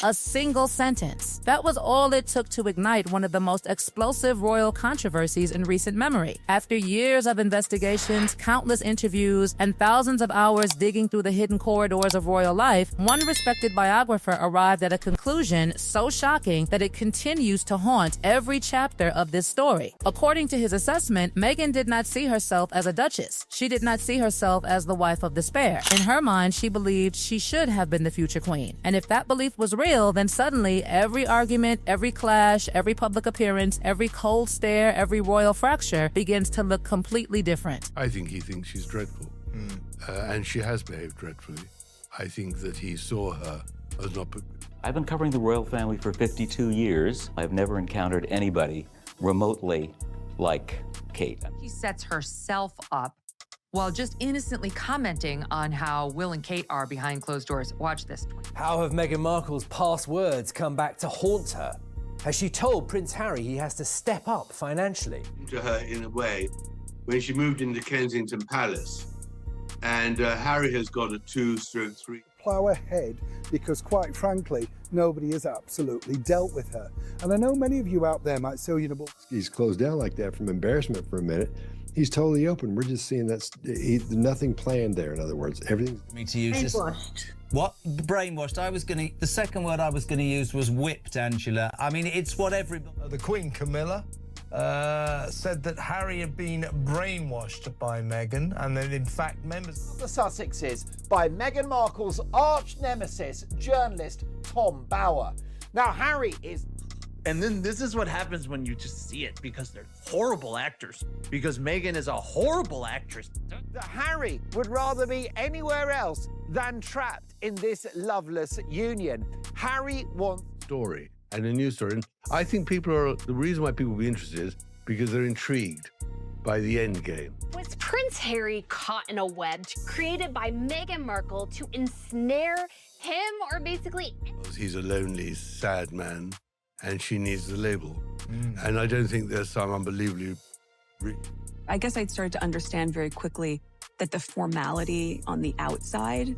A single sentence. That was all it took to ignite one of the most explosive royal controversies in recent memory. After years of investigations, countless interviews, and thousands of hours digging through the hidden corridors of royal life, one respected biographer arrived at a conclusion so shocking that it continues to haunt every chapter of this story. According to his assessment, Meghan did not see herself as a duchess. She did not see herself as the wife of despair. In her mind, she believed she should have been the future queen. And if that belief was real, then suddenly every argument, every clash, every public appearance, every cold stare, every royal fracture begins to look completely different. I think he thinks she's dreadful. And she has behaved dreadfully. I think that he saw her as not... I've been covering the royal family for 52 years. I've never encountered anybody remotely like Kate. She sets herself up while just innocently commenting on how Will and Kate are behind closed doors. Watch this. How have Meghan Markle's past words come back to haunt her? Has she told Prince Harry he has to step up financially? To her, in a way, when she moved into Kensington Palace, and Harry has got a 2/3. Plough ahead, because quite frankly, nobody has absolutely dealt with her. And I know many of you out there might say, you know, but he's closed down like that from embarrassment for a minute. He's totally open. We're just seeing that's nothing planned there. In other words, everything. Me to use this. Brainwashed. What? Brainwashed. The second word I was gonna use was whipped, Angela. I mean, it's what everybody. The Queen, Camilla, said that Harry had been brainwashed by Meghan, and that in fact members. The Sussexes by Meghan Markle's arch nemesis, journalist Tom Bower. Now Harry is. And then this is what happens when you just see it, because they're horrible actors. Because Meghan is a horrible actress. That Harry would rather be anywhere else than trapped in this loveless union. Harry wants Story and a news story. And I think the reason why people will be interested is because they're intrigued by the end game. Was Prince Harry caught in a web created by Meghan Markle to ensnare him, or basically... He's a lonely, sad man, and she needs the label. And I don't think there's some unbelievably... I guess I'd started to understand very quickly that the formality on the outside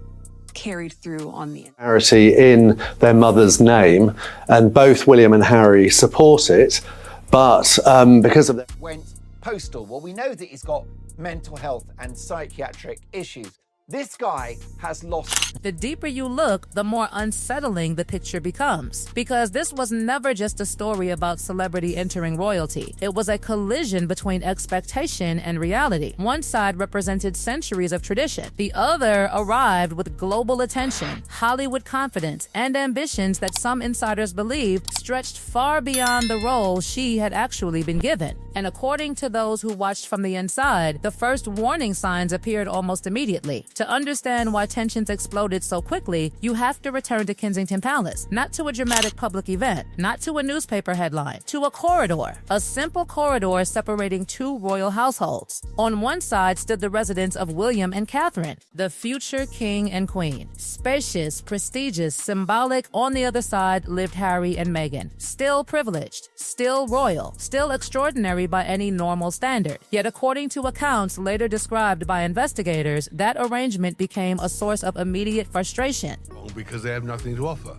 carried through on the inside. In their mother's name, and both William and Harry support it, but because of that... went postal. Well, we know that he's got mental health and psychiatric issues. This guy has lost. The deeper you look, the more unsettling the picture becomes. Because this was never just a story about celebrity entering royalty. It was a collision between expectation and reality. One side represented centuries of tradition. The other arrived with global attention, Hollywood confidence, and ambitions that some insiders believed stretched far beyond the role she had actually been given. And according to those who watched from the inside, the first warning signs appeared almost immediately. To understand why tensions exploded so quickly, you have to return to Kensington Palace, not to a dramatic public event, not to a newspaper headline, to a corridor, a simple corridor separating two royal households. On one side stood the residence of William and Catherine, the future king and queen. Spacious, prestigious, symbolic. On the other side lived Harry and Meghan, still privileged, still royal, still extraordinary by any normal standard. Yet according to accounts later described by investigators, that arrangement became a source of immediate frustration. Because they have nothing to offer.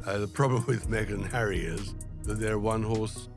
The problem with Meghan and Harry is that they're one-horse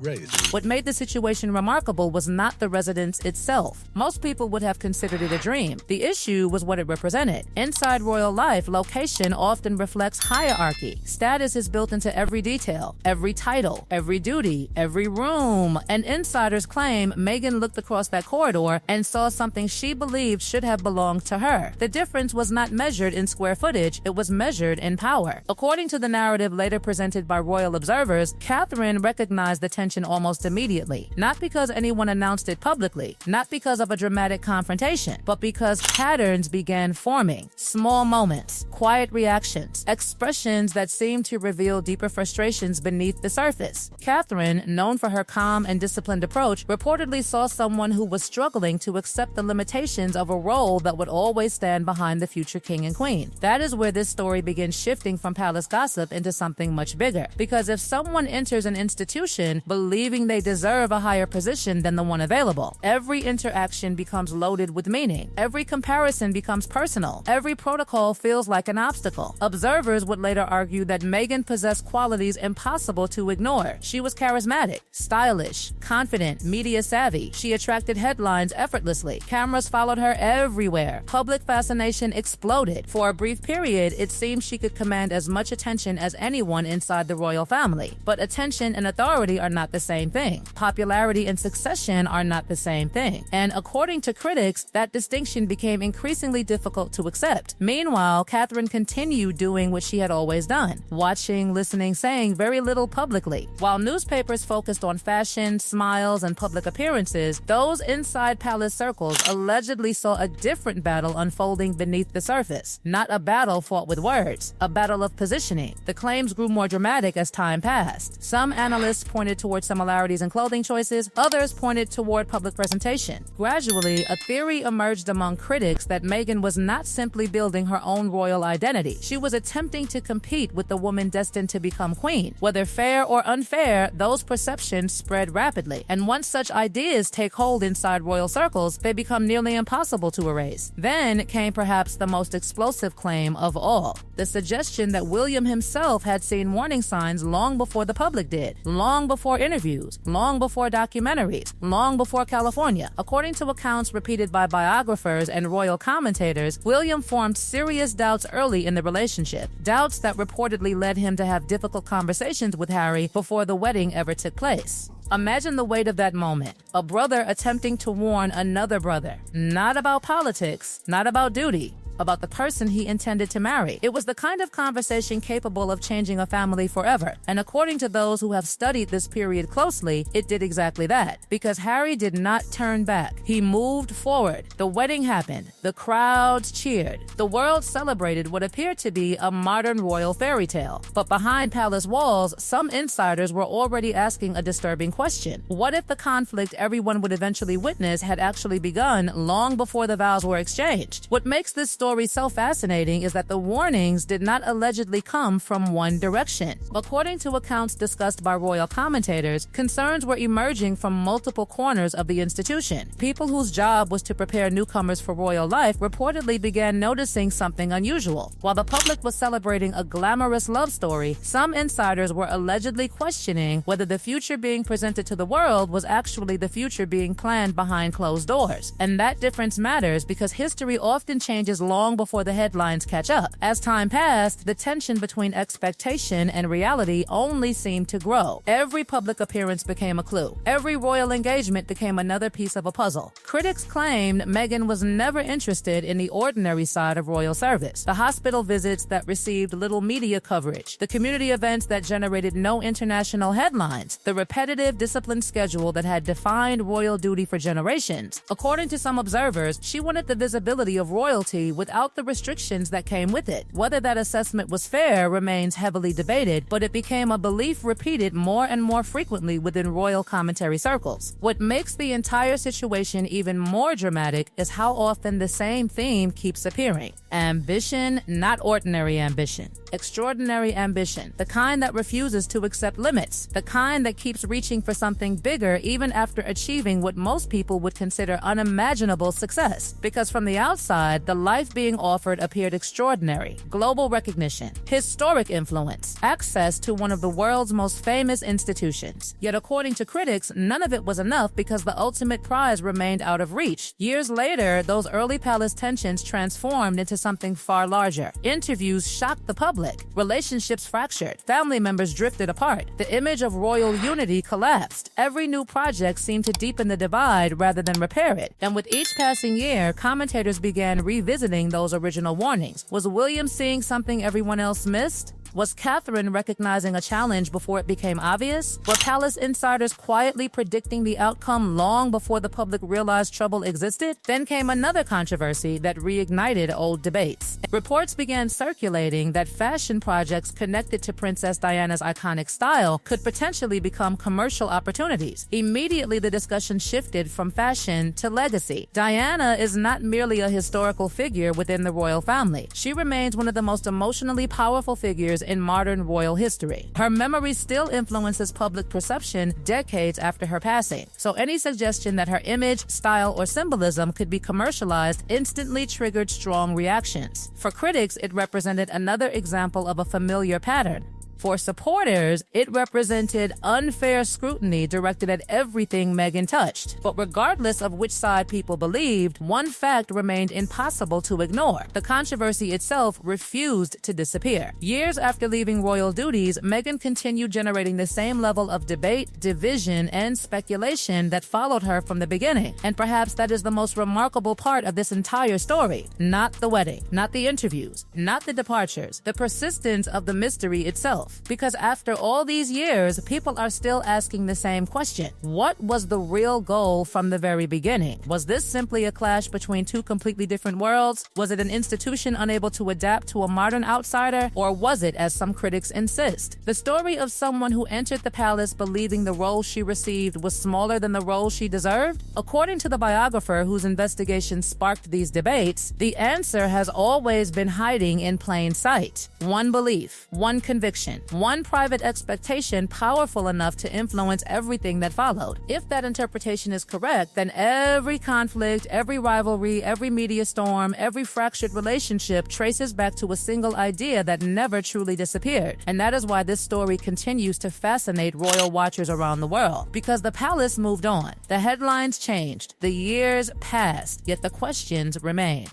race. What made the situation remarkable was not the residence itself. Most people would have considered it a dream. The issue was what it represented. Inside royal life, location often reflects hierarchy. Status is built into every detail, every title, every duty, every room. And insiders claim Meghan looked across that corridor and saw something she believed should have belonged to her. The difference was not measured in square footage, it was measured in power. According to the narrative later presented by royal observers, Catherine recognized the tension almost immediately, not because anyone announced it publicly, not because of a dramatic confrontation, but because patterns began forming. Small moments, quiet reactions, expressions that seemed to reveal deeper frustrations beneath the surface. Catherine, known for her calm and disciplined approach, reportedly saw someone who was struggling to accept the limitations of a role that would always stand behind the future king and queen. That is where this story begins shifting from palace gossip into something much bigger. Because if someone enters an institution institution, believing they deserve a higher position than the one available. Every interaction becomes loaded with meaning. Every comparison becomes personal. Every protocol feels like an obstacle. Observers would later argue that Meghan possessed qualities impossible to ignore. She was charismatic, stylish, confident, media savvy. She attracted headlines effortlessly. Cameras followed her everywhere. Public fascination exploded. For a brief period, it seemed she could command as much attention as anyone inside the royal family. But attention and authority are not the same thing. Popularity and succession are not the same thing. And according to critics, that distinction became increasingly difficult to accept. Meanwhile, Catherine continued doing what she had always done: watching, listening, saying very little publicly. While newspapers focused on fashion, smiles, and public appearances, those inside palace circles allegedly saw a different battle unfolding beneath the surface. Not a battle fought with words, a battle of positioning. The claims grew more dramatic as time passed. Some analysts pointed toward similarities in clothing choices, others pointed toward public presentation. Gradually, a theory emerged among critics that Meghan was not simply building her own royal identity. She was attempting to compete with the woman destined to become queen. Whether fair or unfair, those perceptions spread rapidly. And once such ideas take hold inside royal circles, they become nearly impossible to erase. Then came perhaps the most explosive claim of all: the suggestion that William himself had seen warning signs long before the public did, long before interviews, long before documentaries, long before California. According to accounts repeated by biographers and royal commentators, William formed serious doubts early in the relationship, doubts that reportedly led him to have difficult conversations with Harry before the wedding ever took place. Imagine the weight of that moment. A brother attempting to warn another brother, not about politics, not about duty, about the person he intended to marry. It was the kind of conversation capable of changing a family forever. And according to those who have studied this period closely, it did exactly that. Because Harry did not turn back. He moved forward. The wedding happened. The crowds cheered. The world celebrated what appeared to be a modern royal fairy tale. But behind palace walls, some insiders were already asking a disturbing question. What if the conflict everyone would eventually witness had actually begun long before the vows were exchanged? What makes this story so fascinating is that the warnings did not allegedly come from one direction. According to accounts discussed by royal commentators, concerns were emerging from multiple corners of the institution. People whose job was to prepare newcomers for royal life reportedly began noticing something unusual. While the public was celebrating a glamorous love story, some insiders were allegedly questioning whether the future being presented to the world was actually the future being planned behind closed doors. And that difference matters because history often changes long before the headlines catch up. As time passed, the tension between expectation and reality only seemed to grow. Every public appearance became a clue. Every royal engagement became another piece of a puzzle. Critics claimed Meghan was never interested in the ordinary side of royal service. The hospital visits that received little media coverage, the community events that generated no international headlines, the repetitive, disciplined schedule that had defined royal duty for generations. According to some observers, she wanted the visibility of royalty without the restrictions that came with it. Whether that assessment was fair remains heavily debated, but it became a belief repeated more and more frequently within royal commentary circles. What makes the entire situation even more dramatic is how often the same theme keeps appearing. Ambition, not ordinary ambition. Extraordinary ambition. The kind that refuses to accept limits. The kind that keeps reaching for something bigger even after achieving what most people would consider unimaginable success. Because from the outside, the life being offered appeared extraordinary. Global recognition, historic influence, access to one of the world's most famous institutions. Yet according to critics, none of it was enough because the ultimate prize remained out of reach. Years later, those early palace tensions transformed into something far larger. Interviews shocked the public. Relationships fractured. Family members drifted apart. The image of royal unity collapsed. Every new project seemed to deepen the divide rather than repair it. And with each passing year, commentators began revisiting those original warnings. Was William seeing something everyone else missed? Was Catherine recognizing a challenge before it became obvious? Were palace insiders quietly predicting the outcome long before the public realized trouble existed? Then came another controversy that reignited old debates. Reports began circulating that fashion projects connected to Princess Diana's iconic style could potentially become commercial opportunities. Immediately, the discussion shifted from fashion to legacy. Diana is not merely a historical figure within the royal family. She remains one of the most emotionally powerful figures in modern royal history. Her memory still influences public perception decades after her passing, so any suggestion that her image, style, or symbolism could be commercialized instantly triggered strong reactions. For critics, it represented another example of a familiar pattern. For supporters, it represented unfair scrutiny directed at everything Meghan touched. But regardless of which side people believed, one fact remained impossible to ignore. The controversy itself refused to disappear. Years after leaving royal duties, Meghan continued generating the same level of debate, division, and speculation that followed her from the beginning. And perhaps that is the most remarkable part of this entire story. Not the wedding, not the interviews, not the departures, the persistence of the mystery itself. Because after all these years, people are still asking the same question. What was the real goal from the very beginning? Was this simply a clash between two completely different worlds? Was it an institution unable to adapt to a modern outsider? Or was it, as some critics insist, the story of someone who entered the palace believing the role she received was smaller than the role she deserved? According to the biographer whose investigation sparked these debates, the answer has always been hiding in plain sight. One belief, one conviction, one private expectation powerful enough to influence everything that followed. If that interpretation is correct, then every conflict, every rivalry, every media storm, every fractured relationship traces back to a single idea that never truly disappeared. And that is why this story continues to fascinate royal watchers around the world. Because the palace moved on, the headlines changed, the years passed, yet the questions remain.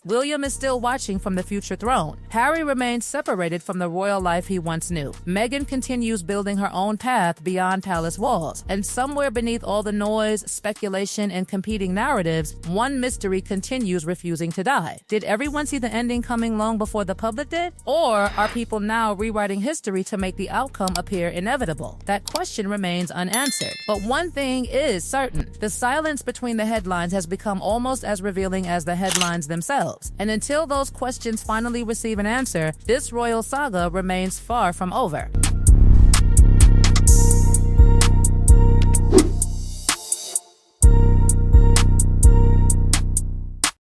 William is still watching from the future throne. Harry remains separated from the royal life he once knew. Meghan continues building her own path beyond palace walls. And somewhere beneath all the noise, speculation, and competing narratives, one mystery continues refusing to die. Did everyone see the ending coming long before the public did? Or are people now rewriting history to make the outcome appear inevitable? That question remains unanswered. But one thing is certain. The silence between the headlines has become almost as revealing as the headlines themselves. And until those questions finally receive an answer, this royal saga remains far from over.